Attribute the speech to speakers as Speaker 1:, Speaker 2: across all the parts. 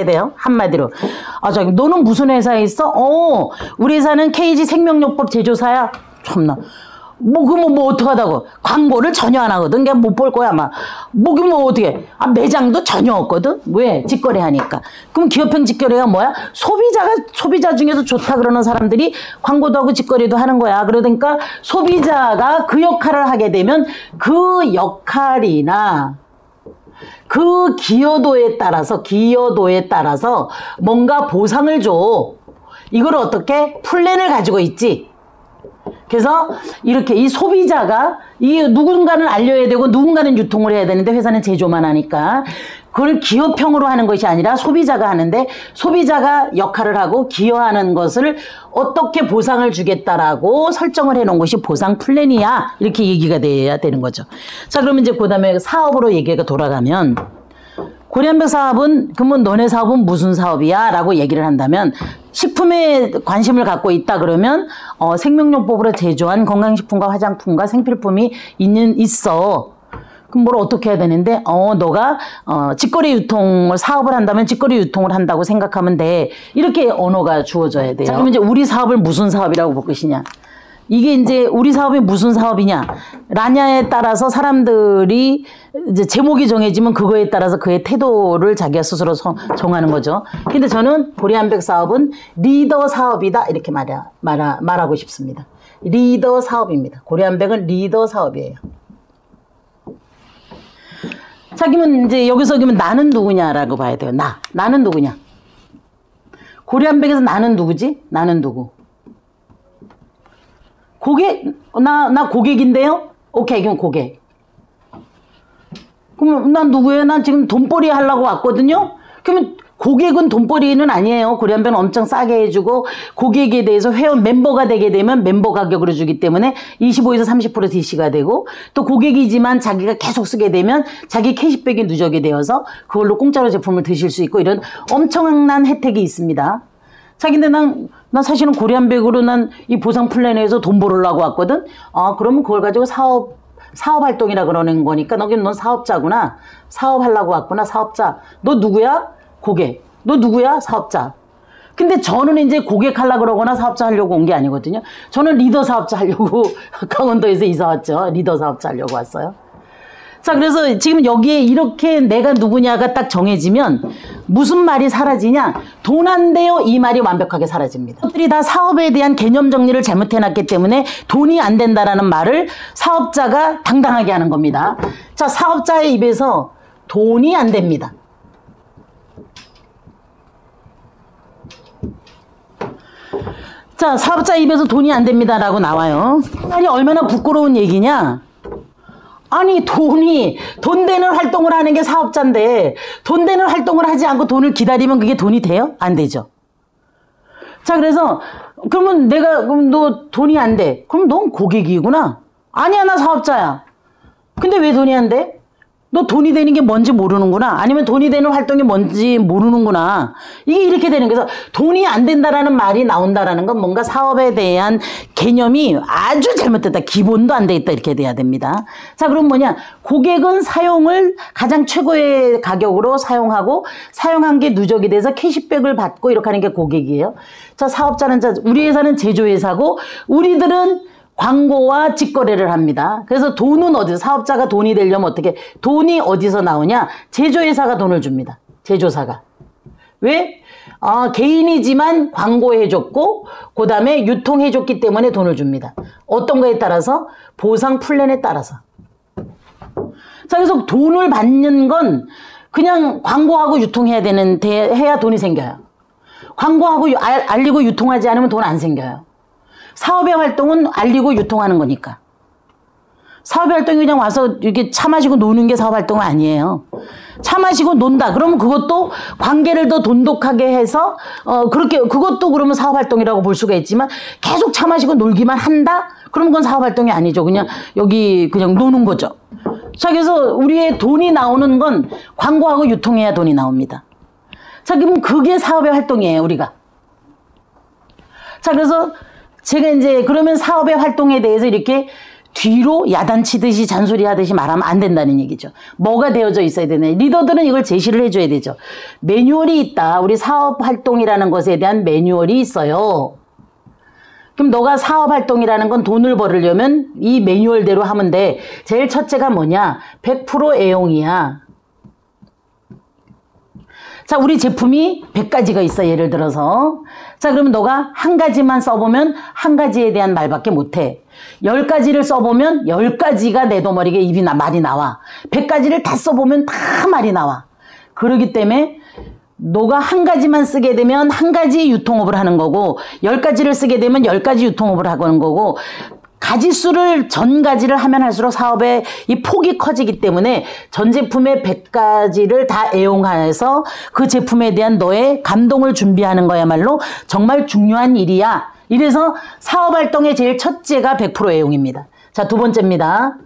Speaker 1: 돼요. 한마디로. 저기 너는 무슨 회사에 있어? 우리 회사는 KG 생명요법 제조사야. 참나. 그러면 어떡하다고. 광고를 전혀 안 하거든. 그냥 못 볼 거야, 아마. 어떻게. 매장도 전혀 없거든. 왜? 직거래 하니까. 그럼 기업형 직거래가 뭐야? 소비자 중에서 좋다 그러는 사람들이 광고도 하고 직거래도 하는 거야. 그러니까 소비자가 그 역할을 하게 되면 그 역할이나 그 기여도에 따라서 뭔가 보상을 줘. 이걸 어떻게? 플랜을 가지고 있지. 그래서 이렇게 이 소비자가 이 누군가는 알려야 되고 누군가는 유통을 해야 되는데 회사는 제조만 하니까 그걸 기업형으로 하는 것이 아니라 소비자가 하는데 소비자가 역할을 하고 기여하는 것을 어떻게 보상을 주겠다라고 설정을 해놓은 것이 보상 플랜이야. 이렇게 얘기가 돼야 되는 거죠. 자, 그러면 이제 그 다음에 사업으로 얘기가 돌아가면 고려한백 사업은 그러면 너네 사업은 무슨 사업이야? 라고 얘기를 한다면 식품에 관심을 갖고 있다 그러면 생명요법으로 제조한 건강식품과 화장품과 생필품이 있어. 그럼 뭘 어떻게 해야 되는데 너가 직거래 유통을 사업을 한다면 직거래 유통을 한다고 생각하면 돼. 이렇게 언어가 주어져야 돼요. 자, 그럼 이제 우리 사업을 무슨 사업이라고 볼 것이냐. 이게 이제 우리 사업이 무슨 사업이냐. 라냐에 따라서 사람들이 이제 제목이 정해지면 그거에 따라서 그의 태도를 자기가 스스로 정하는 거죠. 근데 저는 고려한백 사업은 리더 사업이다. 이렇게 말하고 싶습니다. 리더 사업입니다. 고려한백은 리더 사업이에요. 자, 그러면 이제 여기서 그러면 나는 누구냐라고 봐야 돼요. 나는 누구냐. 고려한백에서 나는 누구지? 나는 누구? 고객? 나 고객인데요? 오케이, 그럼 고객. 그럼 난 누구예요? 난 지금 돈벌이 하려고 왔거든요? 그러면 고객은 돈벌이는 아니에요. 고려한백은 엄청 싸게 해주고 고객에 대해서 회원 멤버가 되게 되면 멤버 가격으로 주기 때문에 25에서 30% DC가 되고 또 고객이지만 자기가 계속 쓰게 되면 자기 캐시백이 누적이 되어서 그걸로 공짜로 제품을 드실 수 있고 이런 엄청난 혜택이 있습니다. 자, 근데 난 사실은 고려한백으로 난 이 보상 플랜에서 돈 벌으려고 왔거든? 그러면 그걸 가지고 사업 활동이라 그러는 거니까 넌 사업자구나. 사업하려고 왔구나, 사업자. 너 누구야? 고객. 너 누구야? 사업자. 근데 저는 이제 고객 하려고 그러거나 사업자 하려고 온 게 아니거든요. 저는 리더 사업자 하려고 강원도에서 이사 왔죠. 리더 사업자 하려고 왔어요. 자, 그래서 지금 여기에 이렇게 내가 누구냐가 딱 정해지면 무슨 말이 사라지냐? 돈 안 돼요. 이 말이 완벽하게 사라집니다. 것들이 다 사업에 대한 개념 정리를 잘못해놨기 때문에 돈이 안 된다라는 말을 사업자가 당당하게 하는 겁니다. 자, 사업자의 입에서 돈이 안 됩니다. 자, 사업자 입에서 돈이 안 됩니다라고 나와요. 아니, 얼마나 부끄러운 얘기냐? 아니, 돈 되는 활동을 하는 게 사업자인데 돈 되는 활동을 하지 않고 돈을 기다리면 그게 돈이 돼요? 안 되죠. 자, 그래서 그럼 너 돈이 안 돼. 그럼 넌 고객이구나. 아니야, 나 사업자야. 근데 왜 돈이 안 돼? 너 돈이 되는 게 뭔지 모르는구나. 아니면 돈이 되는 활동이 뭔지 모르는구나. 이게 이렇게 되는 거죠. 돈이 안 된다라는 말이 나온다라는 건 뭔가 사업에 대한 개념이 아주 잘못됐다. 기본도 안 돼 있다. 이렇게 돼야 됩니다. 자, 그럼 뭐냐. 고객은 사용을 가장 최고의 가격으로 사용하고 사용한 게 누적이 돼서 캐시백을 받고 이렇게 하는 게 고객이에요. 자, 사업자는 우리 회사는 제조회사고 우리들은 광고와 직거래를 합니다. 그래서 돈은 사업자가 돈이 되려면 어떻게, 돈이 어디서 나오냐? 제조회사가 돈을 줍니다. 제조사가. 왜? 개인이지만 광고해줬고, 그 다음에 유통해줬기 때문에 돈을 줍니다. 어떤 거에 따라서? 보상 플랜에 따라서. 자, 그래서 돈을 받는 건 그냥 광고하고 유통해야 해야 돈이 생겨요. 광고하고 알리고 유통하지 않으면 돈 안 생겨요. 사업의 활동은 알리고 유통하는 거니까. 사업의 활동이 그냥 와서 이렇게 차 마시고 노는 게 사업 활동은 아니에요. 차 마시고 논다. 그러면 그것도 관계를 더 돈독하게 해서 그것도 그러면 사업 활동이라고 볼 수가 있지만 계속 차 마시고 놀기만 한다? 그러면 그건 사업 활동이 아니죠. 그냥 여기 그냥 노는 거죠. 자, 그래서 우리의 돈이 나오는 건 광고하고 유통해야 돈이 나옵니다. 자, 그럼 그게 사업의 활동이에요, 우리가. 자, 그래서 제가 이제 그러면 사업의 활동에 대해서 이렇게 뒤로 야단치듯이 잔소리하듯이 말하면 안 된다는 얘기죠. 뭐가 되어져 있어야 되냐. 리더들은 이걸 제시를 해줘야 되죠. 매뉴얼이 있다. 우리 사업활동이라는 것에 대한 매뉴얼이 있어요. 그럼 너가 사업활동이라는 건 돈을 벌으려면 이 매뉴얼대로 하면 돼. 제일 첫째가 뭐냐? 100% 애용이야. 자, 우리 제품이 100가지가 있어. 예를 들어서. 자, 그러면 너가 한 가지만 써보면 한 가지에 대한 말밖에 못해. 10가지를 써보면 10가지가 내 도머리게 말이 나와. 100가지를 다 써보면 다 말이 나와. 그러기 때문에 너가 한 가지만 쓰게 되면 한 가지 유통업을 하는 거고 10가지를 쓰게 되면 10가지 유통업을 하는 거고 가지수를 전 가지를 하면 할수록 사업의 이 폭이 커지기 때문에 전 제품의 100가지를 다 애용해서 그 제품에 대한 너의 감동을 준비하는 거야말로 정말 중요한 일이야. 이래서 사업활동의 제일 첫째가 100% 애용입니다. 자, 두 번째입니다.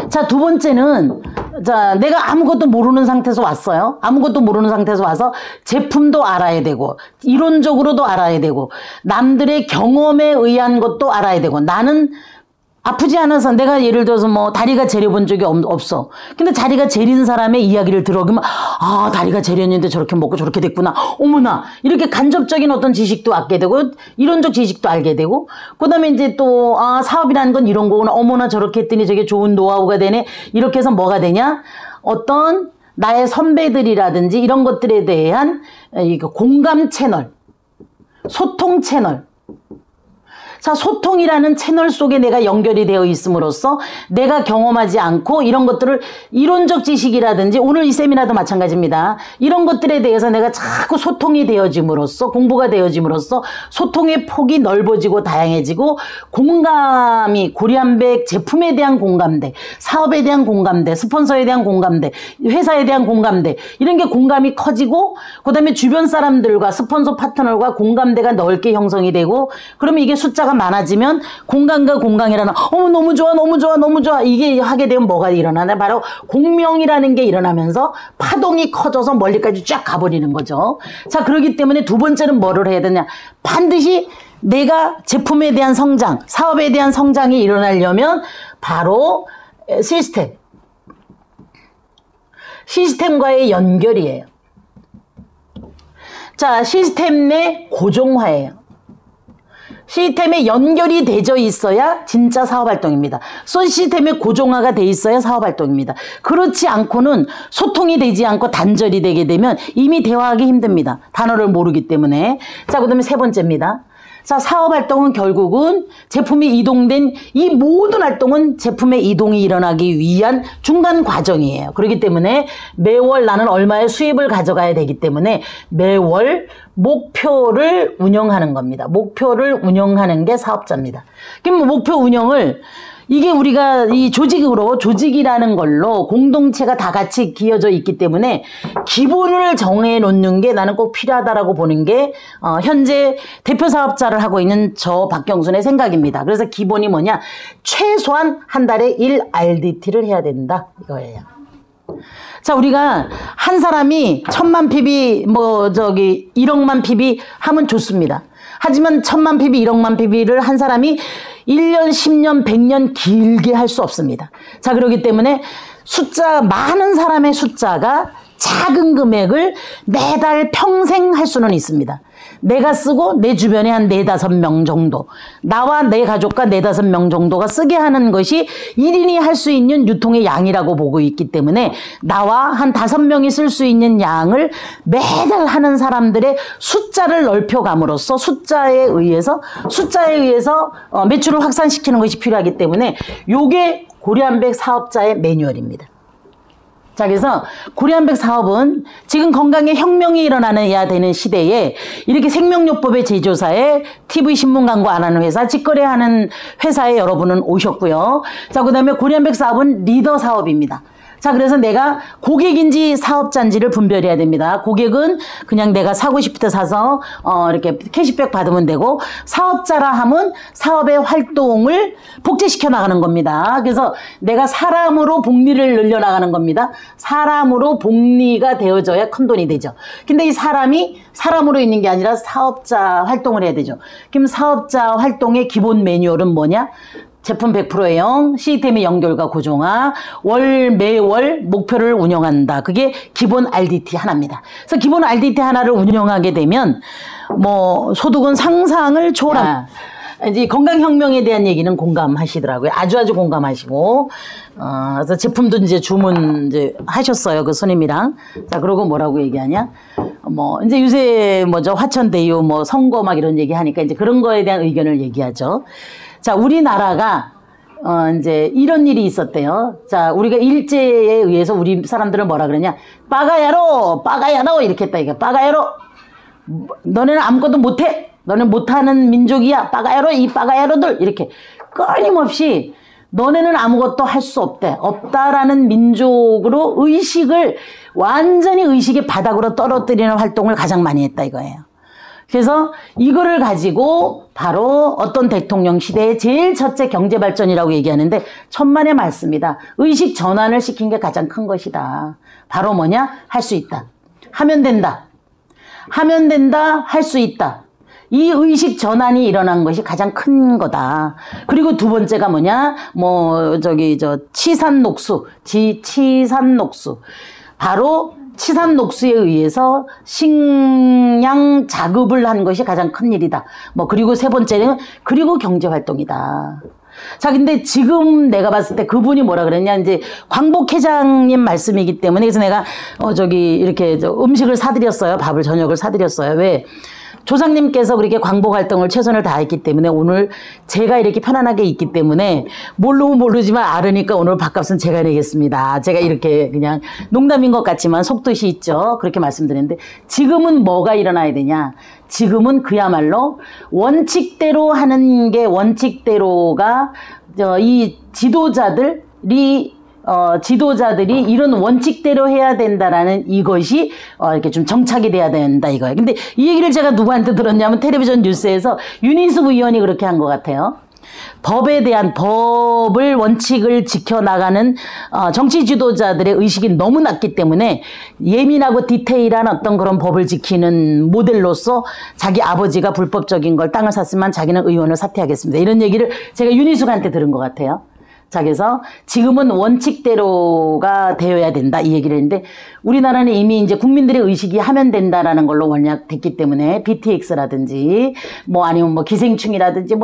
Speaker 1: 자, 두 번째는 자, 내가 아무것도 모르는 상태에서 왔어요. 아무것도 모르는 상태에서 와서 제품도 알아야 되고 이론적으로도 알아야 되고 남들의 경험에 의한 것도 알아야 되고 나는 아프지 않아서 내가 예를 들어서 뭐 다리가 저려본 적이 없어. 근데 다리가 저린 사람의 이야기를 들어보면 아, 다리가 저렸는데 저렇게 먹고 저렇게 됐구나. 어머나. 이렇게 간접적인 어떤 지식도 알게 되고 이론적 지식도 알게 되고 그다음에 이제 또 아, 사업이라는 건 이런 거구나. 어머나 저렇게 했더니 저게 좋은 노하우가 되네. 이렇게 해서 뭐가 되냐? 어떤 나의 선배들이라든지 이런 것들에 대한 공감 채널, 소통 채널. 자, 소통이라는 채널 속에 내가 연결이 되어 있음으로써 내가 경험하지 않고 이런 것들을 이론적 지식이라든지 오늘 이 세미나도 마찬가지입니다. 이런 것들에 대해서 내가 자꾸 소통이 되어짐으로써 공부가 되어짐으로써 소통의 폭이 넓어지고 다양해지고 공감이 고리안백 제품에 대한 공감대, 사업에 대한 공감대, 스폰서에 대한 공감대, 회사에 대한 공감대 이런 게 공감이 커지고 그 다음에 주변 사람들과 스폰서 파트너과 공감대가 넓게 형성이 되고 그러면 이게 숫자가 많아지면 공감과 공강이라는 어머 너무 좋아 너무 좋아 너무 좋아 이게 하게 되면 뭐가 일어나냐 바로 공명이라는 게 일어나면서 파동이 커져서 멀리까지 쫙 가버리는 거죠. 자, 그렇기 때문에 두 번째는 뭐를 해야 되냐 반드시 내가 제품에 대한 성장 사업에 대한 성장이 일어나려면 바로 시스템과의 연결이에요. 자, 시스템 내 고정화예요. 시스템에 연결이 되어 있어야 진짜 사업활동입니다. 시스템에 고정화가 돼 있어야 사업활동입니다. 그렇지 않고는 소통이 되지 않고 단절이 되게 되면 이미 대화하기 힘듭니다. 단어를 모르기 때문에. 자, 그 다음에 세 번째입니다. 자, 사업활동은 결국은 제품이 이동된 이 모든 활동은 제품의 이동이 일어나기 위한 중간 과정이에요. 그렇기 때문에 매월 나는 얼마의 수입을 가져가야 되기 때문에 매월 목표를 운영하는 겁니다. 목표를 운영하는 게 사업자입니다. 그럼 목표 운영을 이게 우리가 이 조직이라는 걸로 공동체가 다 같이 기어져 있기 때문에 기본을 정해 놓는 게 나는 꼭 필요하다라고 보는 게 현재 대표 사업자를 하고 있는 저 박경순의 생각입니다. 그래서 기본이 뭐냐? 최소한 한 달에 1RDT를 해야 된다. 이거예요. 자, 우리가 한 사람이 1000만 PB 1억만 PB 하면 좋습니다. 하지만 1000만 PB 1억만 PB를 한 사람이 1년 10년 100년 길게 할 수 없습니다. 자, 그렇기 때문에 많은 사람의 숫자가 작은 금액을 매달 평생 할 수는 있습니다. 내가 쓰고 내 주변에 한 4, 5명 정도 나와 내 가족과 4, 5명 정도가 쓰게 하는 것이 1인이 할 수 있는 유통의 양이라고 보고 있기 때문에 나와 한 5명이 쓸 수 있는 양을 매달 하는 사람들의 숫자를 넓혀감으로써 숫자에 의해서 매출을 확산시키는 것이 필요하기 때문에 요게 고려한백 사업자의 매뉴얼입니다. 자, 그래서 고려한백 사업은 지금 건강에 혁명이 일어나야 되는 시대에 이렇게 생명요법의 제조사에 TV 신문 광고 안 하는 회사, 직거래하는 회사에 여러분은 오셨고요. 자, 그 다음에 고려한백 사업은 리더 사업입니다. 자, 그래서 내가 고객인지 사업자인지를 분별해야 됩니다. 고객은 그냥 내가 사고 싶을 때 사서 이렇게 캐시백 받으면 되고 사업자라 하면 사업의 활동을 복제시켜 나가는 겁니다. 그래서 내가 사람으로 복리를 늘려나가는 겁니다. 사람으로 복리가 되어져야 큰돈이 되죠. 근데 이 사람이 사람으로 있는 게 아니라 사업자 활동을 해야 되죠. 그럼 사업자 활동의 기본 매뉴얼은 뭐냐? 제품 100%형, 시스템의 연결과 고정화, 매월 목표를 운영한다. 그게 기본 RDT 하나입니다. 그래서 기본 RDT 하나를 운영하게 되면 뭐 소득은 상상을 초월한 이제 건강혁명에 대한 얘기는 공감하시더라고요. 아주 공감하시고, 그래서 제품도 이제 주문 이제 하셨어요. 그 손님이랑. 자, 그러고 뭐라고 얘기하냐? 뭐, 이제 요새 뭐죠? 화천대유 뭐 선거 막 이런 얘기 하니까 이제 그런 거에 대한 의견을 얘기하죠. 자, 우리나라가 이제 이런 일이 있었대요. 자, 우리가 일제에 의해서 우리 사람들은 뭐라 그러냐? 빠가야로! 이렇게 했다, 이게. 빠가야로! 너네는 아무것도 못해! 너는 못하는 민족이야. 빠가야로, 이 빠가야로들. 이렇게 끊임없이 너네는 아무것도 할 수 없대. 없다라는 민족으로 완전히 의식의 바닥으로 떨어뜨리는 활동을 가장 많이 했다 이거예요. 그래서 이거를 가지고 바로 어떤 대통령 시대의 제일 첫째 경제발전이라고 얘기하는데 천만의 말씀이다. 의식 전환을 시킨 게 가장 큰 것이다. 바로 뭐냐? 할 수 있다. 하면 된다. 할 수 있다. 이 의식 전환이 일어난 것이 가장 큰 거다. 그리고 두 번째가 뭐냐? 치산녹수. 바로 치산녹수에 의해서 식량 자급을 한 것이 가장 큰 일이다. 그리고 세 번째는 그리고 경제활동이다. 자, 근데 지금 내가 봤을 때 그분이 뭐라 그랬냐, 이제 광복 회장님 말씀이기 때문에 그래서 내가 이렇게 음식을 사드렸어요. 밥을 저녁을 사드렸어요. 왜? 조상님께서 그렇게 광복 활동을 최선을 다했기 때문에 오늘 제가 이렇게 편안하게 있기 때문에 모르지만 알으니까 오늘 밥값은 제가 내겠습니다. 제가 이렇게 그냥 농담인 것 같지만 속뜻이 있죠. 그렇게 말씀드렸는데 지금은 뭐가 일어나야 되냐? 지금은 그야말로 원칙대로 하는 게 원칙대로가 이 지도자들이 이런 원칙대로 해야 된다라는 이것이 이렇게 좀 정착이 돼야 된다 이거예요. 근데 이 얘기를 제가 누구한테 들었냐면 텔레비전 뉴스에서 윤희숙 의원이 그렇게 한 것 같아요. 법에 대한 법을 원칙을 지켜나가는 정치 지도자들의 의식이 너무 낮기 때문에 예민하고 디테일한 어떤 그런 법을 지키는 모델로서 자기 아버지가 불법적인 걸 땅을 샀으면 자기는 의원을 사퇴하겠습니다. 이런 얘기를 제가 윤희숙한테 들은 것 같아요. 자, 그래서 지금은 원칙대로가 되어야 된다 이 얘기를 했는데 우리나라는 이미 이제 국민들의 의식이 하면 된다라는 걸로 원약됐기 때문에 BTX라든지 아니면 기생충이라든지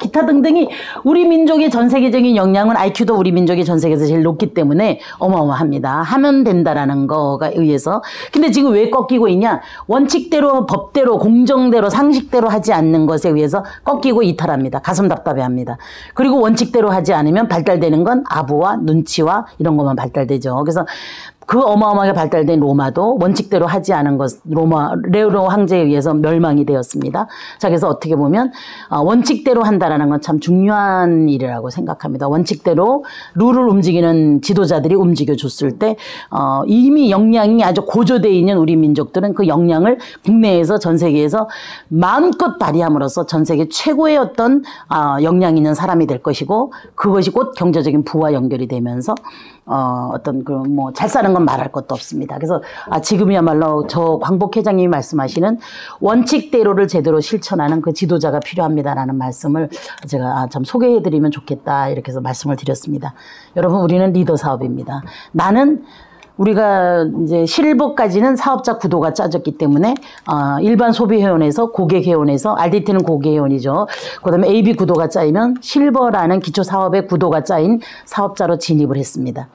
Speaker 1: 기타 등등이 우리 민족의 전 세계적인 역량은 IQ도 우리 민족이 전 세계에서 제일 높기 때문에 어마어마합니다. 하면 된다라는 거가 의해서. 근데 지금 왜 꺾이고 있냐? 원칙대로, 법대로, 공정대로, 상식대로 하지 않는 것에 의해서 꺾이고 이탈합니다. 가슴 답답해합니다. 그리고 원칙대로 하지 않으면 발달되는 건 아부와 눈치와 이런 것만 발달되죠. 그래서 그 어마어마하게 발달된 로마도 원칙대로 하지 않은 것, 레오 황제에 의해서 멸망이 되었습니다. 자, 그래서 어떻게 보면 원칙대로 한다라는 건 참 중요한 일이라고 생각합니다. 원칙대로 룰을 움직이는 지도자들이 움직여줬을 때 이미 역량이 아주 고조되어 있는 우리 민족들은 그 역량을 국내에서 전 세계에서 마음껏 발휘함으로써 전 세계 최고의 어떤 역량 있는 사람이 될 것이고 그것이 곧 경제적인 부와 연결이 되면서 잘 사는 건 말할 것도 없습니다. 그래서 지금이야말로 저 광복 회장님이 말씀하시는 원칙대로를 제대로 실천하는 그 지도자가 필요합니다라는 말씀을 제가 참 소개해드리면 좋겠다 이렇게 해서 말씀을 드렸습니다. 여러분, 우리는 리더 사업입니다. 우리가 이제 실버까지는 사업자 구도가 짜졌기 때문에 일반 소비회원에서 고객회원에서 RDT는 고객회원이죠. 그다음에 AB 구도가 짜이면 실버라는 기초사업의 구도가 짜인 사업자로 진입을 했습니다.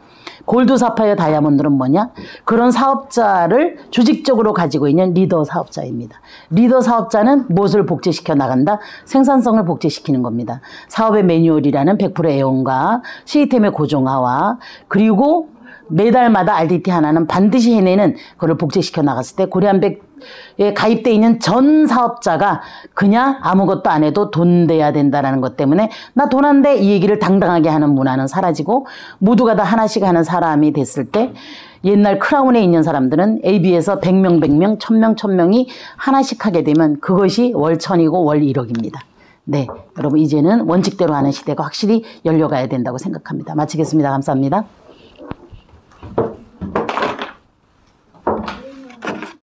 Speaker 1: 골드, 사파이어, 다이아몬드는 뭐냐? 그런 사업자를 조직적으로 가지고 있는 리더 사업자입니다. 리더 사업자는 무엇을 복제시켜 나간다? 생산성을 복제시키는 겁니다. 사업의 매뉴얼이라는 100% 애용과 시스템의 고정화와 그리고 매달마다 RDT 하나는 반드시 해내는 그걸 복제시켜 나갔을 때 고려한백에 가입되어 있는 전 사업자가 그냥 아무것도 안 해도 돈 내야 된다는 것 때문에 나 돈 안 돼 이 얘기를 당당하게 하는 문화는 사라지고 모두가 다 하나씩 하는 사람이 됐을 때 옛날 크라운에 있는 사람들은 AB에서 100명 100명 1000명 1000명이 하나씩 하게 되면 그것이 월 1000이고 월 1억입니다. 네, 여러분 이제는 원칙대로 하는 시대가 확실히 열려가야 된다고 생각합니다. 마치겠습니다. 감사합니다.